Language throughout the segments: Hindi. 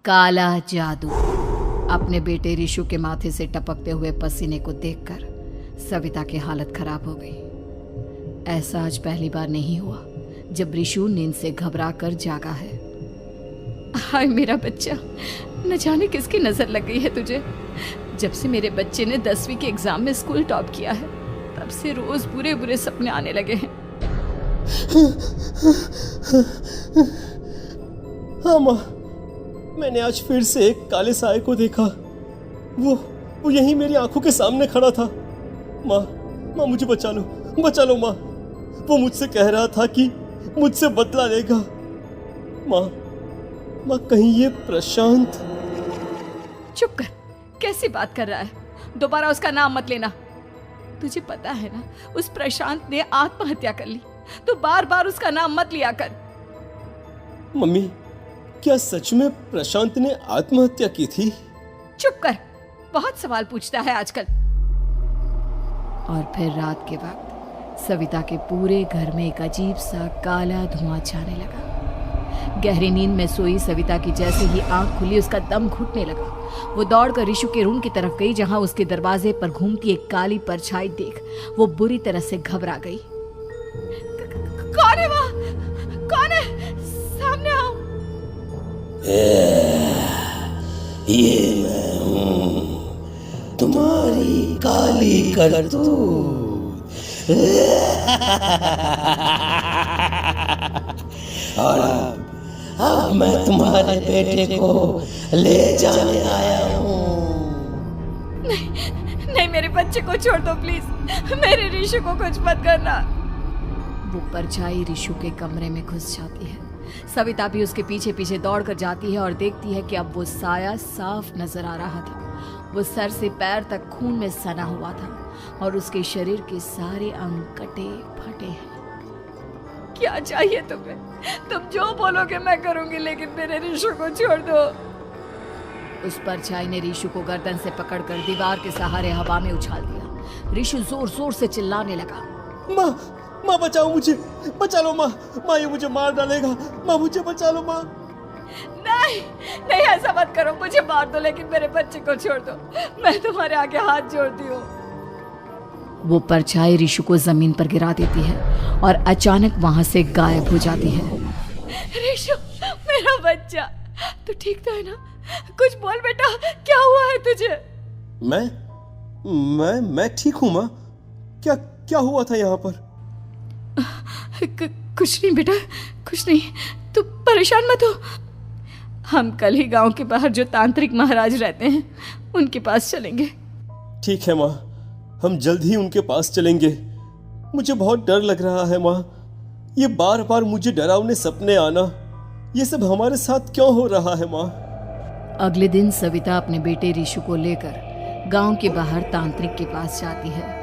काला जादू। अपने बेटे रिशु के माथे से टपकते हुए पसीने को देखकर सविता की हालत खराब हो गई। ऐसा आज पहली बार नहीं हुआ जब रिशु नींद से घबरा कर जागा है। हाय मेरा बच्चा, न जाने किसकी नजर लग गई है तुझे। जब से मेरे बच्चे ने 10वीं के एग्जाम में स्कूल टॉप किया है तब से रोज बुरे बुरे सपने आने लगे हैं। हाँ माँ, मैंने आज फिर से एक काले साए को देखा। वो यहीं मेरी आंखों के सामने खड़ा था। माँ मुझे बचा लो माँ। वो मुझसे कह रहा था कि मुझसे बदला लेगा। माँ कहीं ये प्रशांत। चुप कर, कैसी बात कर रहा है? दोबारा उसका नाम मत लेना। तुझे पता है ना, उस प्रशांत ने आत्महत्या कर ली, तो बार बार उसका नाम मत लिया कर। मम्मी, क्या सच में प्रशांत ने आत्महत्या की थी? चुप कर, बहुत सवाल पूछता है आजकल। और फिर रात के वक्त सविता के पूरे घर में एक अजीब सा काला धुआं छाने लगा। गहरी नींद में सोई सविता की जैसे ही आंख खुली उसका दम घुटने लगा। वो दौड़कर रिशु के रूम की तरफ गई जहां उसके दरवाजे पर घूमती एक काली परछाई देख वो बुरी तरह से घबरा गई। कौन है वहाँ? कौन है? सामने आओ। ये मैं हूँ, तुम्हारी काली करतूत। और अब मैं तुम्हारे बेटे को ले जाने आया हूँ। नहीं, मेरे बच्चे को छोड़ दो प्लीज। मेरे रिशु को कुछ मत करना। वो परछाई रिशु के कमरे में घुस जाती है। सविता भी उसके पीछे पीछे दौड़ कर जाती है और देखती है कि अब वो साया साफ नजर आ रहा था। वो सर से पैर तक खून में सना हुआ था और उसके शरीर के सारे अंग कटे फटे हैं। क्या चाहिए तुम्हें? तुम जो बोलोगे मैं करूंगी, लेकिन मेरे रिशु को छोड़ दो। उस परछाई ने रिशु को गर्दन से पकड़कर दीवार के सहारे हवा में उछाल दिया। रिशु जोर जोर से चिल्लाने लगा। माँ बचाओ मुझे, बचा लो माँ, ये मुझे मार डालेगा। माँ मुझे बचा लो माँ। नहीं ऐसा मत करो, मुझे मार दो लेकिन मेरे बच्चे को छोड़ दो। मैं तुम्हारे आगे हाथ जोड़ती हूँ। वो परछाई रिशु को जमीन पर गिरा देती है और अचानक वहां से गायब हो जाती है। रिशु, मेरा बच्चा, तू ठीक तो है ना? कुछ बोल बेटा, क्या हुआ है तुझे? मैं ठीक हूँ माँ। क्या हुआ था यहाँ पर? कुछ नहीं बेटा, कुछ नहीं। तू परेशान मत हो। हम कल ही गांव के बाहर जो तांत्रिक महाराज रहते हैं उनके पास चलेंगे। ठीक है माँ, हम जल्द ही उनके पास चलेंगे। मुझे बहुत डर लग रहा है माँ। ये बार बार मुझे डरावने सपने आना, ये सब हमारे साथ क्यों हो रहा है माँ? अगले दिन सविता अपने बेटे रिशु को लेकर गांव के बाहर तांत्रिक के पास जाती है।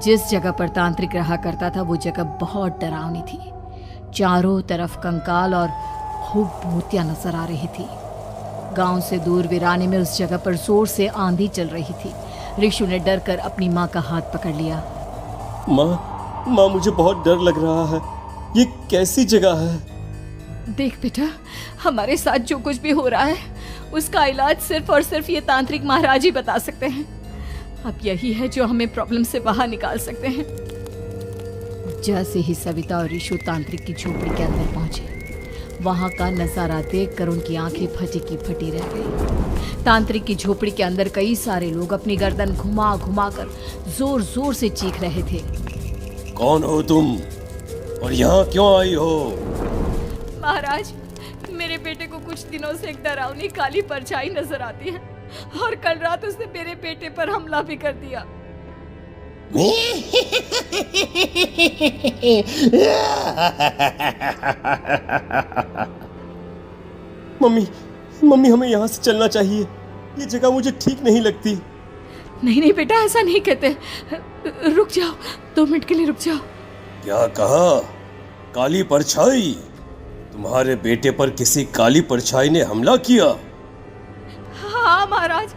जिस जगह पर तांत्रिक रहा करता था वो जगह बहुत डरावनी थी। चारों तरफ कंकाल और भूतियां नजर आ रही थी। गांव से दूर वीराने में उस जगह पर जोर से आंधी चल रही थी। रिशु ने डर कर अपनी माँ का हाथ पकड़ लिया। माँ मुझे बहुत डर लग रहा है। ये कैसी जगह है? देख बेटा, हमारे साथ जो कुछ भी हो रहा है उसका इलाज सिर्फ और सिर्फ ये तांत्रिक महाराज ही बता सकते हैं। अब यही है जो हमें प्रॉब्लम से बाहर निकाल सकते हैं। जैसे ही सविता और रिशु तांत्रिक की झोपड़ी के अंदर पहुंचे, वहां का नजारा देखकर उनकी आंखें फटी की फटी रह गई। तांत्रिक की झोपड़ी के अंदर कई सारे लोग अपनी गर्दन घुमा घुमा कर जोर जोर से चीख रहे थे। कौन हो तुम और यहाँ क्यों आई हो? महाराज, मेरे बेटे को कुछ दिनों से एक डरावनी काली परछाई नजर आती है और कल रात उसने मेरे बेटे पर हमला भी कर दिया। मम्मी हमें यहाँ से चलना चाहिए। ये जगह मुझे ठीक नहीं लगती। नहीं बेटा, ऐसा नहीं कहते। रुक जाओ, 2 मिनट के लिए रुक जाओ। क्या कहा? काली परछाई? तुम्हारे बेटे पर किसी काली परछाई ने हमला किया? हाँ महाराज,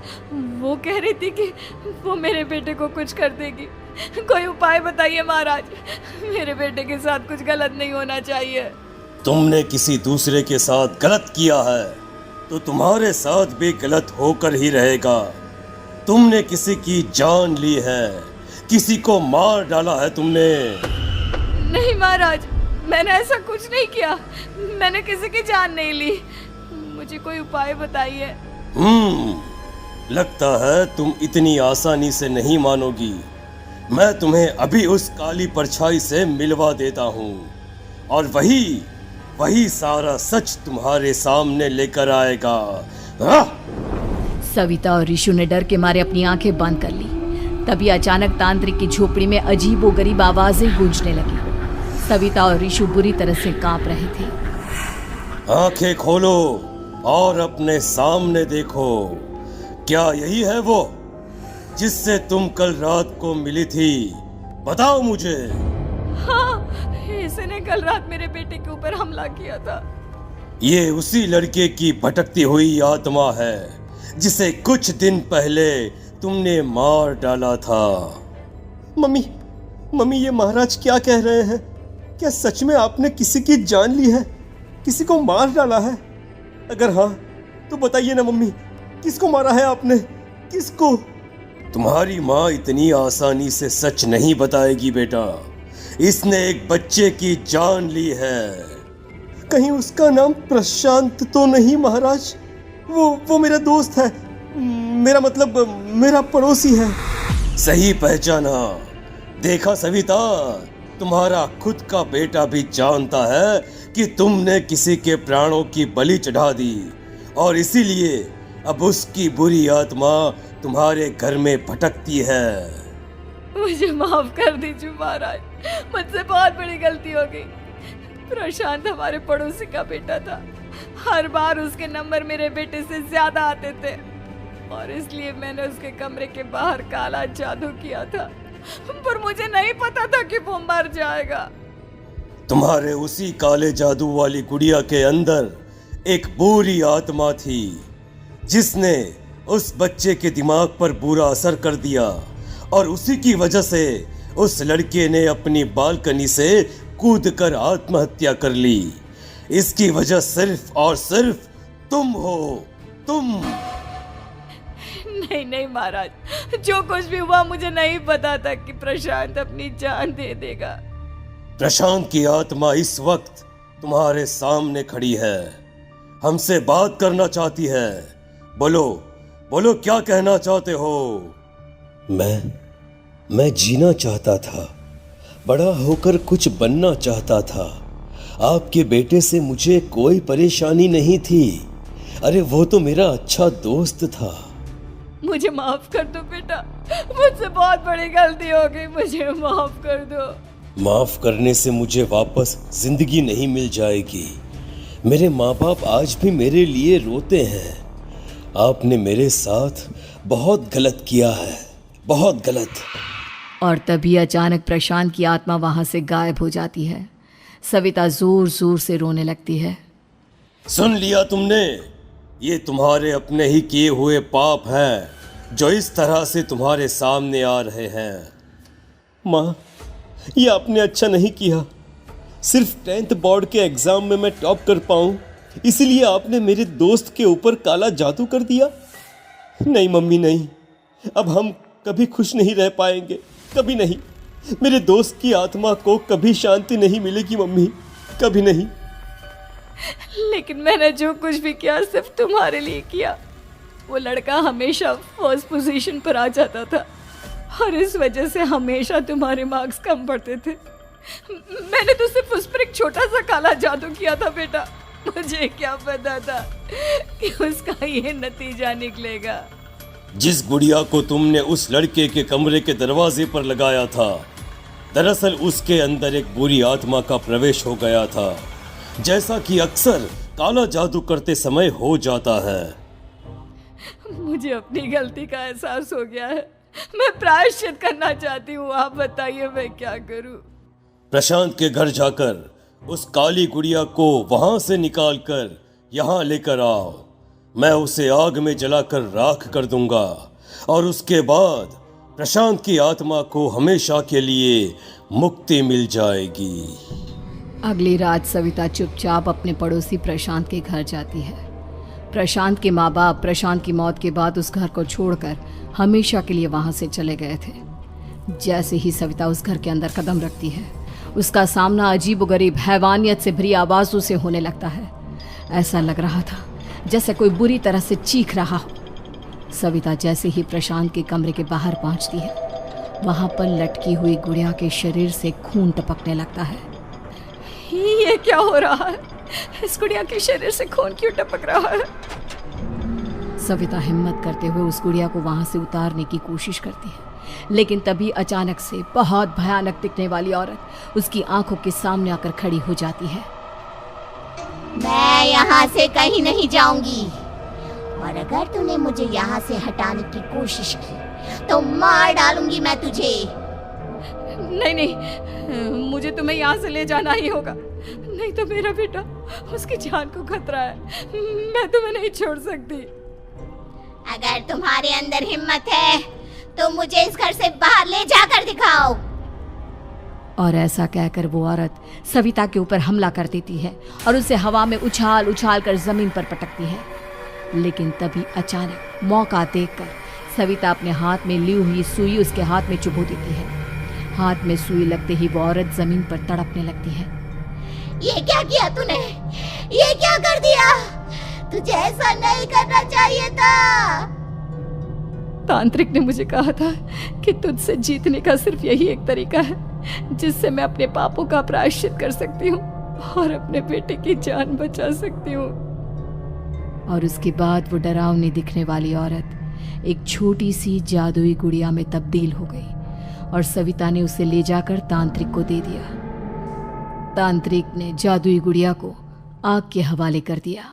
वो कह रही थी कि वो मेरे बेटे को कुछ कर देगी। कोई उपाय बताइए महाराज, मेरे बेटे के साथ कुछ गलत नहीं होना चाहिए। तुमने किसी दूसरे के साथ गलत किया है। तो तुम्हारे साथ भी गलत होकर ही रहेगा। तुमने किसी की जान ली है, किसी को मार डाला है तुमने। नहीं महाराज, मैंने ऐसा कुछ नहीं किया। मैंने किसी की जान नहीं ली। मुझे कोई उपाय बताइए। लगता है तुम इतनी आसानी से नहीं मानोगी। मैं तुम्हें अभी उस काली परछाई से मिलवा देता हूँ और वही सारा सच तुम्हारे सामने लेकर आएगा। सविता और ऋषु ने डर के मारे अपनी आंखें बंद कर ली। तभी अचानक तांत्रिक की झोपड़ी में अजीबोगरीब आवाजें गूंजने लगी। सविता और ऋषु बुरी तरह से कांप रहे थे। आंखें खोलो और अपने सामने देखो। क्या यही है वो जिससे तुम कल रात को मिली थी? बताओ मुझे। हाँ, इसने कल रात मेरे बेटे के ऊपर हमला किया था। ये उसी लड़के की भटकती हुई आत्मा है जिसे कुछ दिन पहले तुमने मार डाला था। मम्मी ये महाराज क्या कह रहे हैं? क्या सच में आपने किसी की जान ली है, किसी को मार डाला है? अगर हाँ तो बताइए ना मम्मी, किसको मारा है आपने? किसको? तुम्हारी माँ इतनी आसानी से सच नहीं बताएगी बेटा। इसने एक बच्चे की जान ली है। कहीं उसका नाम प्रशांत तो नहीं महाराज? वो मेरा दोस्त है, मेरा मतलब मेरा पड़ोसी है। सही पहचाना। देखा सविता, तुम्हारा खुद का बेटा भी जानता है कि तुमने किसी के प्राणों की बलि चढ़ा दी और इसीलिए अब उसकी बुरी आत्मा तुम्हारे घर में भटकती है। मुझे माफ कर दीजिए महाराज, मुझसे बहुत बड़ी गलती हो गई। प्रशांत हमारे पड़ोसी का बेटा था। हर बार उसके नंबर मेरे बेटे से ज्यादा आते थे और इसलिए मैंने उसके कमरे के बाहर काला जादू किया था, पर मुझे नहीं पता था कि वो मर जाएगा। तुम्हारे उसी काले जादू वाली गुड़िया के अंदर एक बुरी आत्मा थी जिसने उस बच्चे के दिमाग पर बुरा असर कर दिया और उसी की वजह से उस लड़के ने अपनी बालकनी से कूदकर आत्महत्या कर ली। इसकी वजह सिर्फ और सिर्फ तुम हो, तुम। नहीं महाराज, जो कुछ भी हुआ मुझे नहीं पता था कि प्रशांत अपनी जान दे देगा। प्रशांत की आत्मा इस वक्त तुम्हारे सामने खड़ी है, हमसे बात करना चाहती है। बोलो क्या कहना चाहते हो? मैं जीना चाहता था, बड़ा होकर कुछ बनना चाहता था। आपके बेटे से मुझे कोई परेशानी नहीं थी। अरे वो तो मेरा अच्छा दोस्त था। मुझे माफ कर दो बेटा, मुझसे बहुत बड़ी गलती हो गई, मुझे माफ कर दो। माफ करने से मुझे वापस जिंदगी नहीं मिल जाएगी। मेरे माँ बाप आज भी मेरे लिए रोते हैं। आपने मेरे साथ बहुत गलत किया है, बहुत गलत। और तभी अचानक प्रशांत की आत्मा वहां से गायब हो जाती है। सविता जोर जोर से रोने लगती है। सुन लिया तुमने? ये तुम्हारे अपने ही किए हुए पाप हैं जो इस तरह से तुम्हारे सामने आ रहे हैं। माँ, ये आपने अच्छा नहीं किया। सिर्फ 10th बोर्ड के एग्जाम में मैं टॉप कर पाऊँ इसीलिए आपने मेरे दोस्त के ऊपर काला जादू कर दिया। नहीं मम्मी नहीं, अब हम कभी खुश नहीं रह पाएंगे, कभी नहीं। मेरे दोस्त की आत्मा को कभी शांति नहीं मिलेगी मम्मी, कभी नहीं। लेकिन मैंने जो कुछ भी किया सिर्फ तुम्हारे लिए किया। वो लड़का हमेशा फर्स्ट पोजीशन पर आ जाता था और इस वजह से हमेशा तुम्हारे मार्क्स कम पड़ते थे। मैंने तो सिर्फ उस पर एक छोटा सा काला जादू किया था बेटा। मुझे क्या पता था कि उसका ये नतीजा निकलेगा। जिस गुड़िया को तुमने उस लड़के के कमरे के दरवाजे पर लगाया था, दरअसल उसके अंदर एक बुरी आत्मा का प्रवेश हो गया था, जैसा कि अक्सर काला जादू करते समय हो जाता है। मुझे अपनी गलती का एहसास हो गया है। मैं प्रायश्चित करना चाहती हूँ। आप बताइए मैं क्या करूँ? प्रशांत के घर जाकर उस काली गुड़िया को वहां से निकालकर यहाँ लेकर आओ। मैं उसे आग में जलाकर राख कर दूंगा और उसके बाद प्रशांत की आत्मा को हमेशा के लिए मुक्ति मिल जाएगी। अगली रात सविता चुपचाप अपने पड़ोसी प्रशांत के घर जाती है। प्रशांत के माँ बाप प्रशांत की मौत के बाद उस घर को छोड़कर हमेशा के लिए वहां से चले गए थे। जैसे ही सविता उस घर के अंदर कदम रखती है, उसका सामना अजीबोगरीब हैवानियत से भरी आवाज़ों से होने लगता है। ऐसा लग रहा था जैसे कोई बुरी तरह से चीख रहा हो। सविता जैसे ही प्रशांत के कमरे के बाहर पहुंचती है, वहां पर लटकी हुई गुड़िया के शरीर से खून टपकने लगता है। ये क्या हो रहा है? इस गुड़िया के शरीर से खून क्यों टपक रहा है? सविता हिम्मत करते हुए उस गुड़िया को वहां से उतारने की कोशिश करती है, लेकिन तभी अचानक से बहुत भयानक दिखने वाली औरत उसकी आंखों के सामने आकर खड़ी हो जाती है। मैं यहाँ से कहीं नहीं जाऊंगी, और अगर तूने मुझे यहाँ से हटाने की कोशिश की तो मार डालूंगी मैं तुझे। नहीं नहीं, मुझे तुम्हें यहाँ से ले जाना ही होगा, नहीं तो मेरा बेटा, उसकी जान को खतरा है। मैं तुम्हें नहीं छोड़ सकती। अगर तुम्हारे अंदर हिम्मत है तो मुझे इस घर से बाहर ले जाकर दिखाओ। और ऐसा कहकर वो औरत सविता के ऊपर हमला कर देती है और उसे हवा में उछाल उछाल कर जमीन पर पटकती है। लेकिन तभी अचानक मौका देखकर सविता अपने हाथ में ली हुई सुई उसके हाथ में चुभो देती है। हाथ में सुई लगते ही वो औरत जमीन पर तड़पने लगती है। ये क्या किया तूने? ये क्या कर दिया? तुझे ऐसा नहीं करना चाहिए था। तांत्रिक ने मुझे कहा था कि तुझसे जीतने का सिर्फ यही एक तरीका है जिससे मैं अपने पापों का प्रायश्चित कर सकती हूँ और अपने बेटे की जान बचा सकती हूँ। और उसके बाद वो डरावनी दिखने वाली औरत एक छोटी सी जादुई गुड़िया में तब्दील हो गई और सविता ने उसे ले जाकर तांत्रिक को दे दिया। तांत्रिक ने जादुई गुड़िया को आग के हवाले कर दिया।